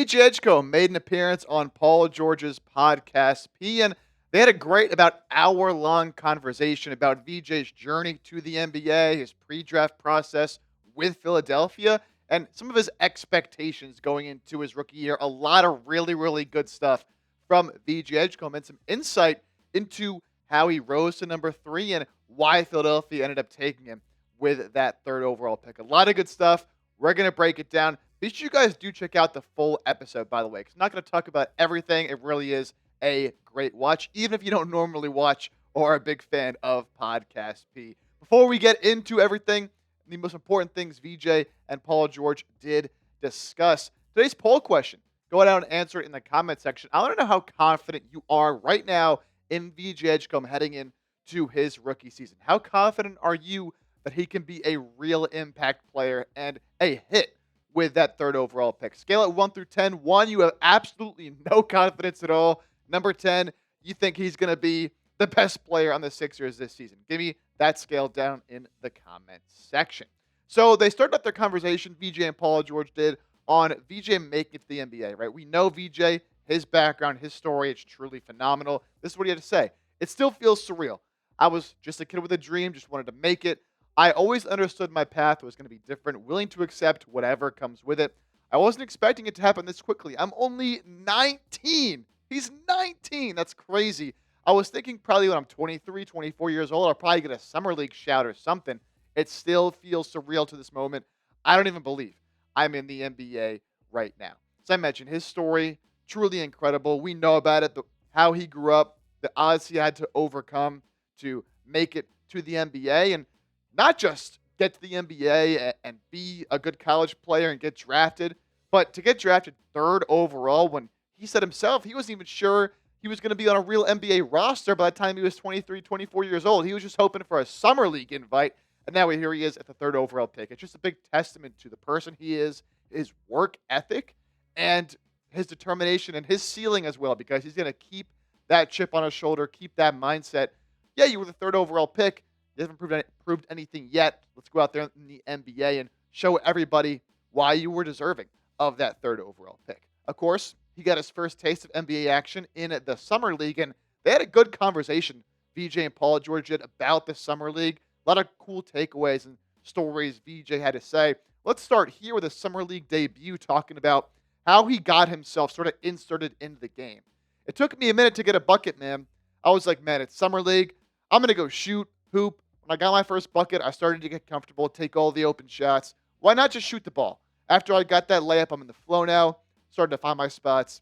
VJ Edgecombe made an appearance on Paul George's podcast, P, and they had a great about hour-long conversation about VJ's journey to the NBA, his pre-draft process with Philadelphia, and some of his expectations going into his rookie year. A lot of really, really good stuff from VJ Edgecombe and some insight into how he rose to number 3 and why Philadelphia ended up taking him with that third overall pick. A lot of good stuff. We're going to break it down. Be sure you guys do check out the full episode, by the way, because I'm not going to talk about everything. It really is a great watch, even if you don't normally watch or are a big fan of Podcast P. Before we get into everything, the most important things VJ and Paul George did discuss. Today's poll question, go down and answer it in the comment section. I want to know how confident you are right now in VJ Edgecombe heading into his rookie season. How confident are you that he can be a real impact player and a hit with that third overall pick? Scale it 1 through 10. 1, you have absolutely no confidence at all. Number 10, you think he's going to be the best player on the Sixers this season. Give me that scale down in the comment section. So they started up their conversation, VJ and Paul George did, on VJ making it to the NBA, right? We know VJ, his background, his story, it's truly phenomenal. This is what he had to say. It still feels surreal. I was just a kid with a dream, just wanted to make it. I always understood my path was going to be different, willing to accept whatever comes with it. I wasn't expecting it to happen this quickly. I'm only 19. He's 19. That's crazy. I was thinking probably when I'm 23, 24 years old, I'll probably get a summer league shout or something. It still feels surreal to this moment. I don't even believe I'm in the NBA right now. As I mentioned, his story, truly incredible. We know about it, how he grew up, the odds he had to overcome to make it to the NBA, and not just get to the NBA and be a good college player and get drafted, but to get drafted third overall when he said himself he wasn't even sure he was going to be on a real NBA roster by the time he was 23, 24 years old. He was just hoping for a summer league invite, and now here he is at the third overall pick. It's just a big testament to the person he is, his work ethic, and his determination and his ceiling as well, because he's going to keep that chip on his shoulder, keep that mindset. Yeah, you were the third overall pick. You haven't proved anything yet. Let's go out there in the NBA and show everybody why you were deserving of that third overall pick. Of course, he got his first taste of NBA action in the Summer League, and they had a good conversation, VJ and Paul George did, about the Summer League. A lot of cool takeaways and stories VJ had to say. Let's start here with a Summer League debut, talking about how he got himself sort of inserted into the game. It took me a minute to get a bucket, man. I was like, man, it's Summer League. I'm going to go shoot, hoop. When I got my first bucket, I started to get comfortable, take all the open shots. Why not just shoot the ball? After I got that layup, I'm in the flow now, starting to find my spots.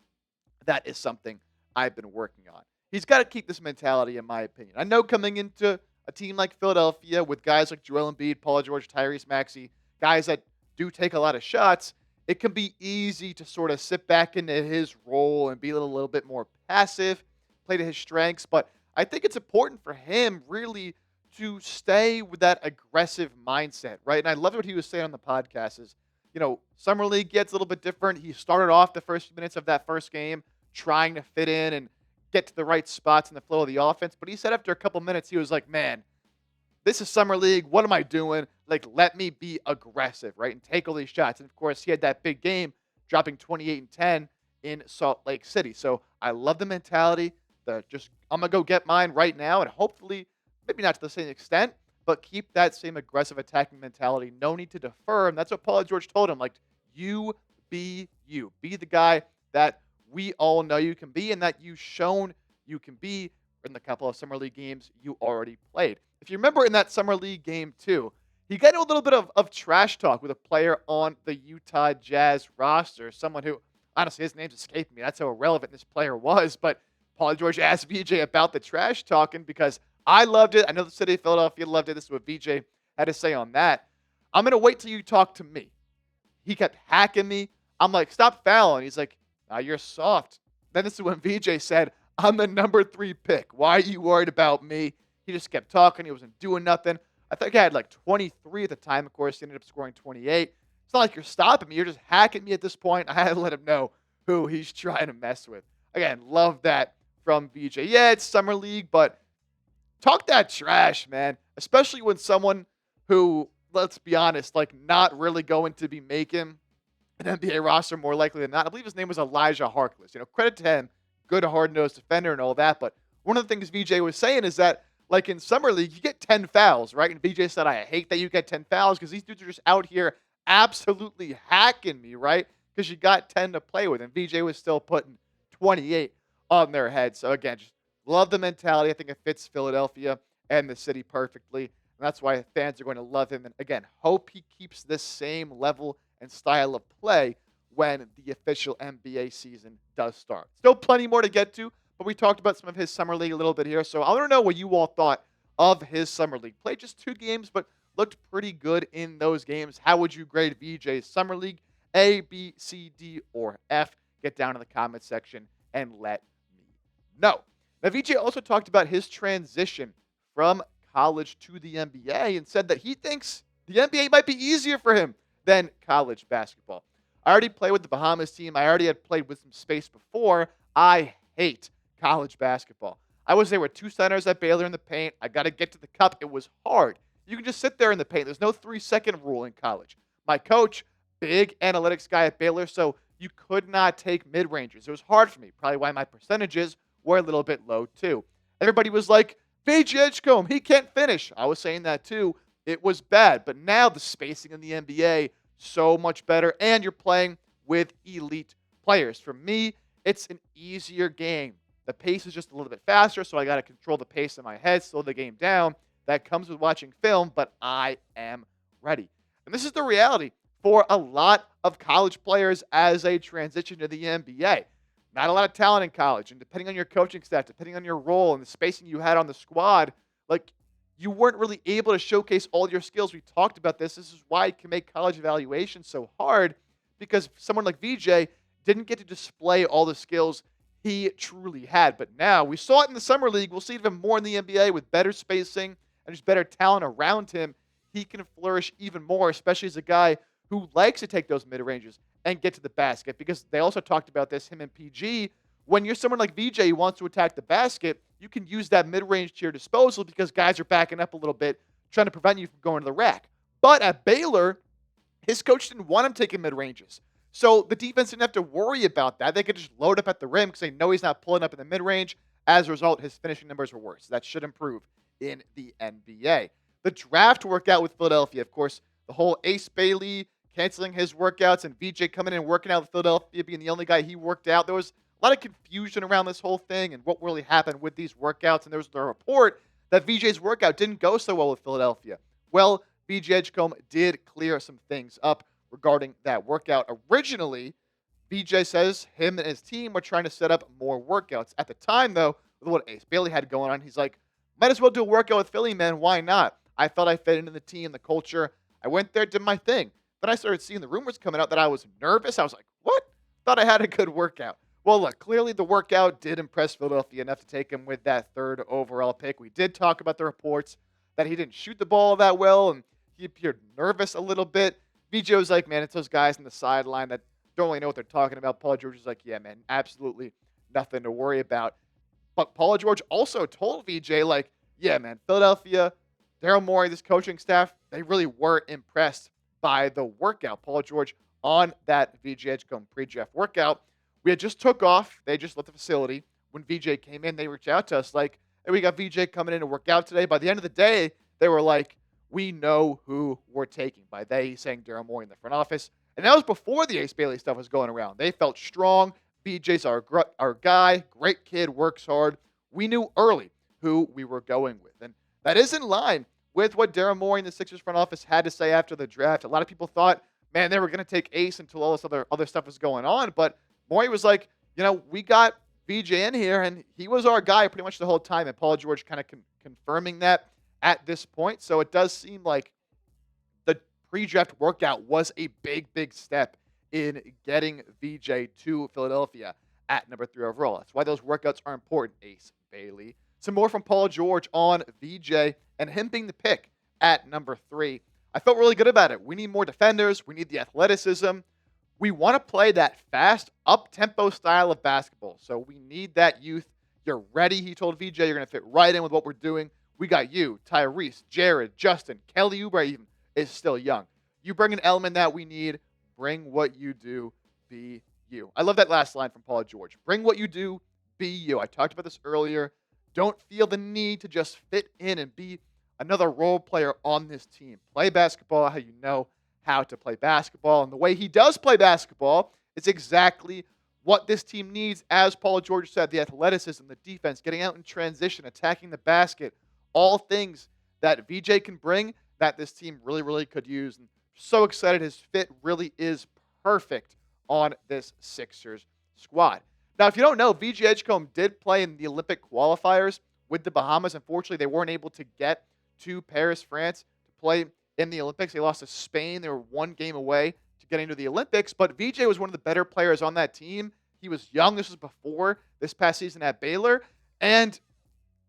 That is something I've been working on. He's got to keep this mentality, in my opinion. I know coming into a team like Philadelphia with guys like Joel Embiid, Paul George, Tyrese Maxey, guys that do take a lot of shots, it can be easy to sort of sit back into his role and be a little bit more passive, play to his strengths. But I think it's important for him really to stay with that aggressive mindset, right? And I loved what he was saying on the podcast is, Summer League gets a little bit different. He started off the first minutes of that first game trying to fit in and get to the right spots in the flow of the offense. But he said after a couple minutes, he was like, man, this is Summer League. What am I doing? Like, let me be aggressive, right? And take all these shots. And, of course, he had that big game dropping 28 and 10 in Salt Lake City. So I love the mentality. I'm going to go get mine right now, and hopefully, maybe not to the same extent, but keep that same aggressive attacking mentality. No need to defer. And that's what Paul George told him. Like, you be you. Be the guy that we all know you can be and that you've shown you can be in the couple of Summer League games you already played. If you remember in that Summer League game, too, he got a little bit of trash talk with a player on the Utah Jazz roster, someone who, honestly, his name's escaping me. That's how irrelevant this player was. But Paul George asked VJ about the trash talking because I loved it. I know the city of Philadelphia loved it. This is what VJ had to say on that. I'm going to wait till you talk to me. He kept hacking me. I'm like, stop fouling. He's like, now you're soft. Then this is when VJ said, I'm the number 3 pick. Why are you worried about me? He just kept talking. He wasn't doing nothing. I think I had like 23 at the time. Of course, he ended up scoring 28. It's not like you're stopping me. You're just hacking me at this point. I had to let him know who he's trying to mess with. Again, love that from VJ. Yeah, it's Summer League, but talk that trash, man. Especially when someone who, let's be honest, like not really going to be making an NBA roster more likely than not. I believe his name was Elijah Harkless. Credit to him, good hard-nosed defender and all that. But one of the things VJ was saying is that, like in summer league, you get 10 fouls, right? And VJ said, I hate that you get 10 fouls because these dudes are just out here absolutely hacking me, right? Because you got 10 to play with. And VJ was still putting 28 on their head. So again, just love the mentality. I think it fits Philadelphia and the city perfectly. And that's why fans are going to love him. And again, hope he keeps this same level and style of play when the official NBA season does start. Still plenty more to get to, but we talked about some of his summer league a little bit here. So I want to know what you all thought of his summer league. Played just 2 games, but looked pretty good in those games. How would you grade VJ's summer league? A, B, C, D, or F? Get down in the comment section and let me know. Now, VJ also talked about his transition from college to the NBA and said that he thinks the NBA might be easier for him than college basketball. I already played with the Bahamas team. I already had played with some space before. I hate college basketball. I was there with 2 centers at Baylor in the paint. I got to get to the cup. It was hard. You can just sit there in the paint. There's no 3-second rule in college. My coach, big analytics guy at Baylor, so you could not take mid-rangers. It was hard for me, probably why my percentages were a little bit low too. Everybody was like, VJ Edgecombe, he can't finish. I was saying that too. It was bad. But now the spacing in the NBA, so much better, and you're playing with elite players. For me, it's an easier game. The pace is just a little bit faster, so I got to control the pace in my head, slow the game down. That comes with watching film, but I am ready. And this is the reality for a lot of college players as they transition to the NBA. Not a lot of talent in college, and depending on your coaching staff, depending on your role and the spacing you had on the squad, like, you weren't really able to showcase all your skills. We talked about this. This is why it can make college evaluation so hard, because someone like VJ didn't get to display all the skills he truly had. But now we saw it in the summer league. We'll see it even more in the NBA with better spacing and just better talent around him. He can flourish even more, especially as a guy who likes to take those mid-ranges and get to the basket, because they also talked about this, him and PG. When you're someone like VJ who wants to attack the basket, you can use that mid-range to your disposal because guys are backing up a little bit, trying to prevent you from going to the rack. But at Baylor, his coach didn't want him taking mid-ranges. So the defense didn't have to worry about that. They could just load up at the rim because they know he's not pulling up in the mid-range. As a result, his finishing numbers were worse. That should improve in the NBA. The draft worked out with Philadelphia. Of course, the whole Ace Bailey canceling his workouts and VJ coming in and working out with Philadelphia, being the only guy he worked out. There was a lot of confusion around this whole thing and what really happened with these workouts. And there was the report that VJ's workout didn't go so well with Philadelphia. Well, VJ Edgecombe did clear some things up regarding that workout. Originally, VJ says him and his team were trying to set up more workouts. At the time, though, with what Ace Bailey had going on, he's like, might as well do a workout with Philly, man. Why not? I felt I fit into the team, the culture. I went there, did my thing. Then I started seeing the rumors coming out that I was nervous. I was like, what? Thought I had a good workout. Well, look, clearly the workout did impress Philadelphia enough to take him with that 3rd overall pick. We did talk about the reports that he didn't shoot the ball that well, and he appeared nervous a little bit. VJ was like, man, it's those guys on the sideline that don't really know what they're talking about. Paul George was like, yeah, man, absolutely nothing to worry about. But Paul George also told VJ, like, yeah, man, Philadelphia, Daryl Morey, this coaching staff, they really were impressed by the workout. Paul George on that VJ Edgecombe pre-draft workout. We had just took off. They just left the facility. When VJ came in, they reached out to us like, hey, we got VJ coming in to work out today. By the end of the day, they were like, we know who we're taking. By they, he's saying Daryl Morey in the front office. And that was before the Ace Bailey stuff was going around. They felt strong. VJ's our guy, great kid, works hard. We knew early who we were going with. And that is in line with what Daryl Morey in the Sixers front office had to say after the draft. A lot of people thought, man, they were going to take Ace until all this other stuff was going on. But Morey was like, we got VJ in here, and he was our guy pretty much the whole time. And Paul George kind of confirming that at this point. So it does seem like the pre-draft workout was a big, big step in getting VJ to Philadelphia at number 3 overall. That's why those workouts are important, Ace Bailey. Some more from Paul George on VJ and him being the pick at number 3. I felt really good about it. We need more defenders. We need the athleticism. We want to play that fast, up-tempo style of basketball. So we need that youth. You're ready, he told VJ. You're going to fit right in with what we're doing. We got you, Tyrese, Jared, Justin, Kelly Oubre even is still young. You bring an element that we need, bring what you do, be you. I love that last line from Paul George. Bring what you do, be you. I talked about this earlier. Don't feel the need to just fit in and be another role player on this team. Play basketball how you know how to play basketball. And the way he does play basketball is exactly what this team needs. As Paul George said, the athleticism, the defense, getting out in transition, attacking the basket, all things that VJ can bring that this team really, really could use. And so excited. His fit really is perfect on this Sixers squad. Now, if you don't know, VJ Edgecombe did play in the Olympic qualifiers with the Bahamas. Unfortunately, they weren't able to get to Paris, France to play in the Olympics. They lost to Spain. They were one game away to getting to the Olympics. But VJ was one of the better players on that team. He was young. This was before this past season at Baylor. And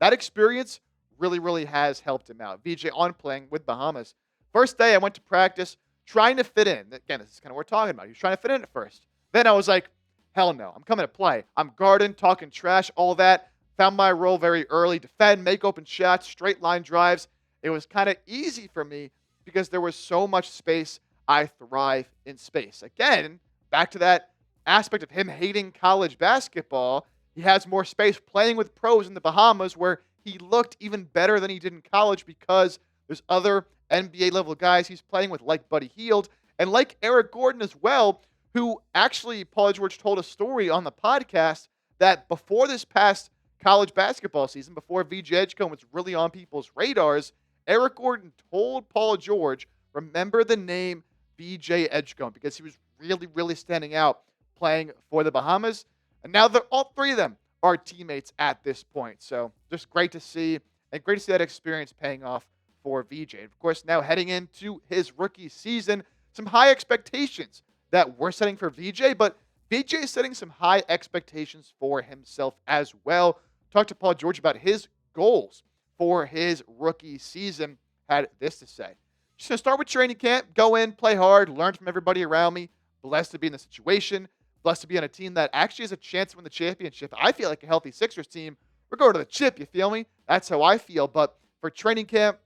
that experience really, really has helped him out. VJ on playing with Bahamas. First day, I went to practice trying to fit in. Again, this is kind of what we're talking about. He was trying to fit in at first. Then I was like, hell no. I'm coming to play. I'm guarding, talking trash, all that. Found my role very early. Defend, make open shots, straight line drives. It was kind of easy for me because there was so much space. I thrive in space. Again, back to that aspect of him hating college basketball. He has more space playing with pros in the Bahamas where he looked even better than he did in college because there's other NBA level guys he's playing with like Buddy Hield and like Eric Gordon as well, who actually Paul George told a story on the podcast that before this past college basketball season, before VJ Edgecombe was really on people's radars, Eric Gordon told Paul George, remember the name VJ Edgecombe because he was really, really standing out playing for the Bahamas. And now they're all three of them are teammates at this point. So just great to see and great to see that experience paying off for VJ. And of course, now heading into his rookie season, some high expectations that we're setting for VJ, but VJ is setting some high expectations for himself as well. Talked to Paul George about his goals for his rookie season. Had this to say. Just going to start with training camp, go in, play hard, learn from everybody around me. Blessed to be in the situation. Blessed to be on a team that actually has a chance to win the championship. I feel like a healthy Sixers team. We're going to the chip, you feel me? That's how I feel. But for training camp,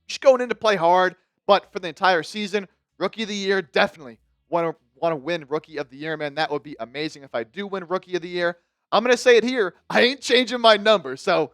just going in to play hard. But for the entire season, Rookie of the Year, definitely want to win Rookie of the Year, man. That would be amazing if I do win Rookie of the Year. I'm going to say it here. I ain't changing my number. So,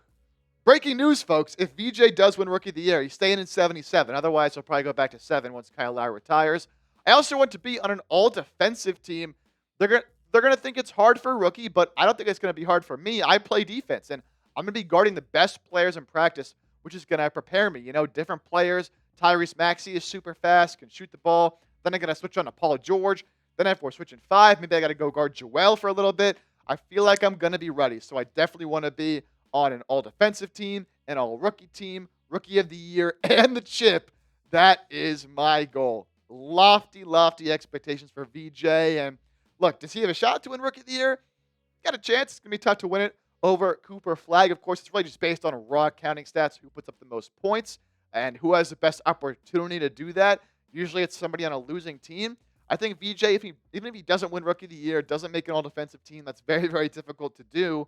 breaking news, folks. If VJ does win Rookie of the Year, he's staying in 77. Otherwise, he'll probably go back to 7 once Kyle Lowry retires. I also want to be on an all-defensive team. They're going to think it's hard for a rookie, but I don't think it's going to be hard for me. I play defense, and I'm going to be guarding the best players in practice, which is going to prepare me. You know, different players. Tyrese Maxey is super fast, can shoot the ball. Then I'm going to switch on to Paul George. Then if we're switching 5, maybe I got to go guard Joel for a little bit. I feel like I'm going to be ready, so I definitely want to be on an all-defensive team, an all-rookie team, Rookie of the Year, and the chip. That is my goal. Lofty, lofty expectations for VJ. And look, does he have a shot to win Rookie of the Year? Got a chance. It's going to be tough to win it over Cooper Flagg. Of course, it's really just based on raw counting stats, who puts up the most points and who has the best opportunity to do that. Usually it's somebody on a losing team. I think VJ, even if he doesn't win Rookie of the Year, doesn't make an all-defensive team, that's very, very difficult to do,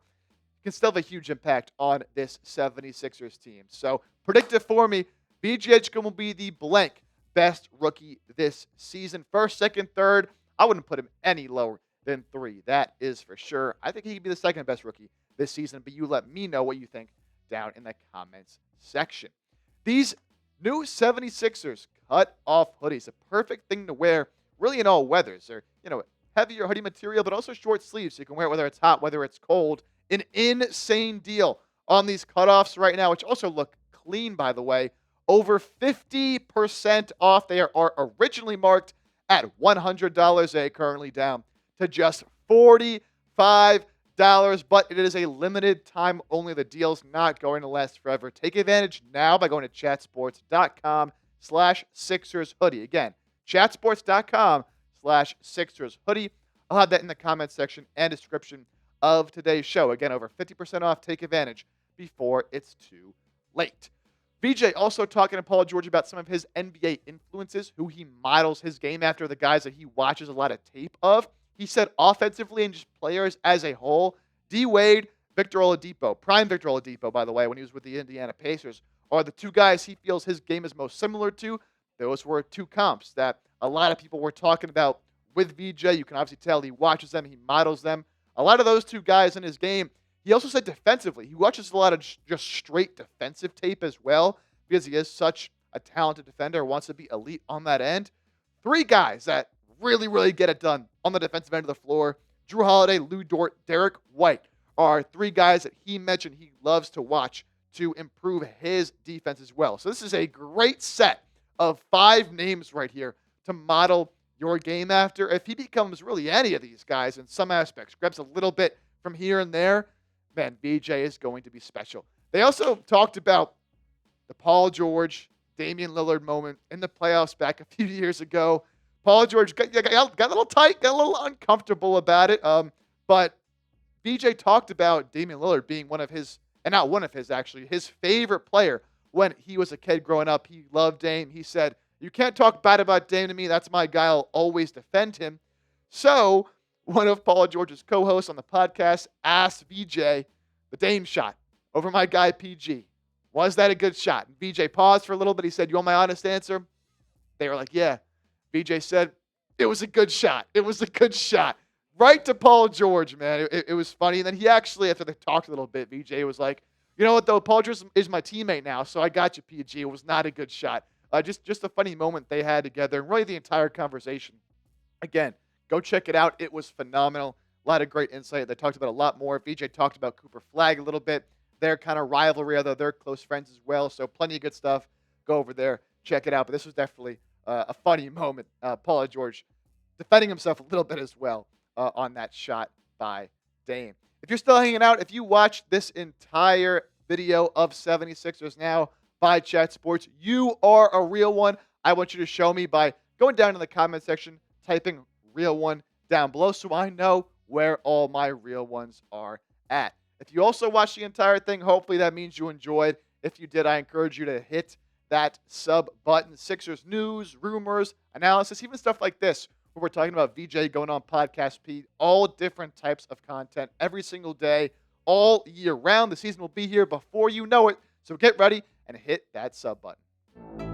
can still have a huge impact on this 76ers team. So predict it for me. VJ Edgecombe will be the blank best rookie this season. First, second, third. I wouldn't put him any lower than 3. That is for sure. I think he could be the second best rookie this season, but you let me know what you think down in the comments section. These new 76ers cut-off hoodies, a perfect thing to wear really in all weathers. They're, heavier hoodie material, but also short sleeves, so you can wear it whether it's hot, whether it's cold. An insane deal on these cutoffs right now, which also look clean, by the way. Over 50% off. They are originally marked at $100. They are currently down to just $45, but it is a limited time only. The deal's not going to last forever. Take advantage now by going to chatsports.com/Sixers hoodie. Again, chatsports.com/Sixers hoodie. I'll have that in the comments section and description of today's show. Again, over 50% off. Take advantage before it's too late. VJ also talking to Paul George about some of his NBA influences, who he models his game after, the guys that he watches a lot of tape of. He said offensively and just players as a whole, D. Wade, Victor Oladipo, prime Victor Oladipo, by the way, when he was with the Indiana Pacers, are the two guys he feels his game is most similar to. Those were two comps that a lot of people were talking about with VJ. You can obviously tell he watches them, he models them. A lot of those two guys in his game. He also said defensively. He watches a lot of just straight defensive tape as well because he is such a talented defender, wants to be elite on that end. Three guys that really, really get it done on the defensive end of the floor. Drew Holiday, Lou Dort, Derek White are three guys that he mentioned he loves to watch to improve his defense as well. So this is a great set of 5 names right here to model your game after. If he becomes really any of these guys in some aspects, grabs a little bit from here and there, man, VJ is going to be special. They also talked about the Paul George, Damian Lillard moment in the playoffs back a few years ago. Paul George got a little tight, got a little uncomfortable about it. But VJ talked about Damian Lillard being one of his, and not one of his actually, his favorite player when he was a kid growing up. He loved Dame. He said, "You can't talk bad about Dame to me. That's my guy. I'll always defend him." So one of Paul George's co-hosts on the podcast asked VJ the Dame shot over my guy PG. Was that a good shot? And VJ paused for a little bit. He said, "You want my honest answer?" They were like, "Yeah." VJ said, "It was a good shot. It was a good shot." Right to Paul George, man. It was funny. And then he actually, after they talked a little bit, VJ was like, "You know what, though? Paul George is my teammate now, so I got you, PG. It was not a good shot." Just a funny moment they had together, and really the entire conversation. Again, go check it out. It was phenomenal. A lot of great insight. They talked about a lot more. VJ talked about Cooper Flagg a little bit, their kind of rivalry, although they're close friends as well. So plenty of good stuff. Go over there, check it out. But this was definitely a funny moment. Paul George defending himself a little bit as well on that shot by Dame. If you're still hanging out, if you watched this entire video of 76ers Now by Chat Sports, you are a real one. I want you to show me by going down in the comment section, typing real one down below so I know where all my real ones are at. If you also watched the entire thing, hopefully that means you enjoyed. If you did, I encourage you to hit that sub button. Sixers news, rumors, analysis, even stuff like this, where we're talking about VJ going on Podcast P, all different types of content every single day, all year round. The season will be here before you know it. So get ready and hit that sub button.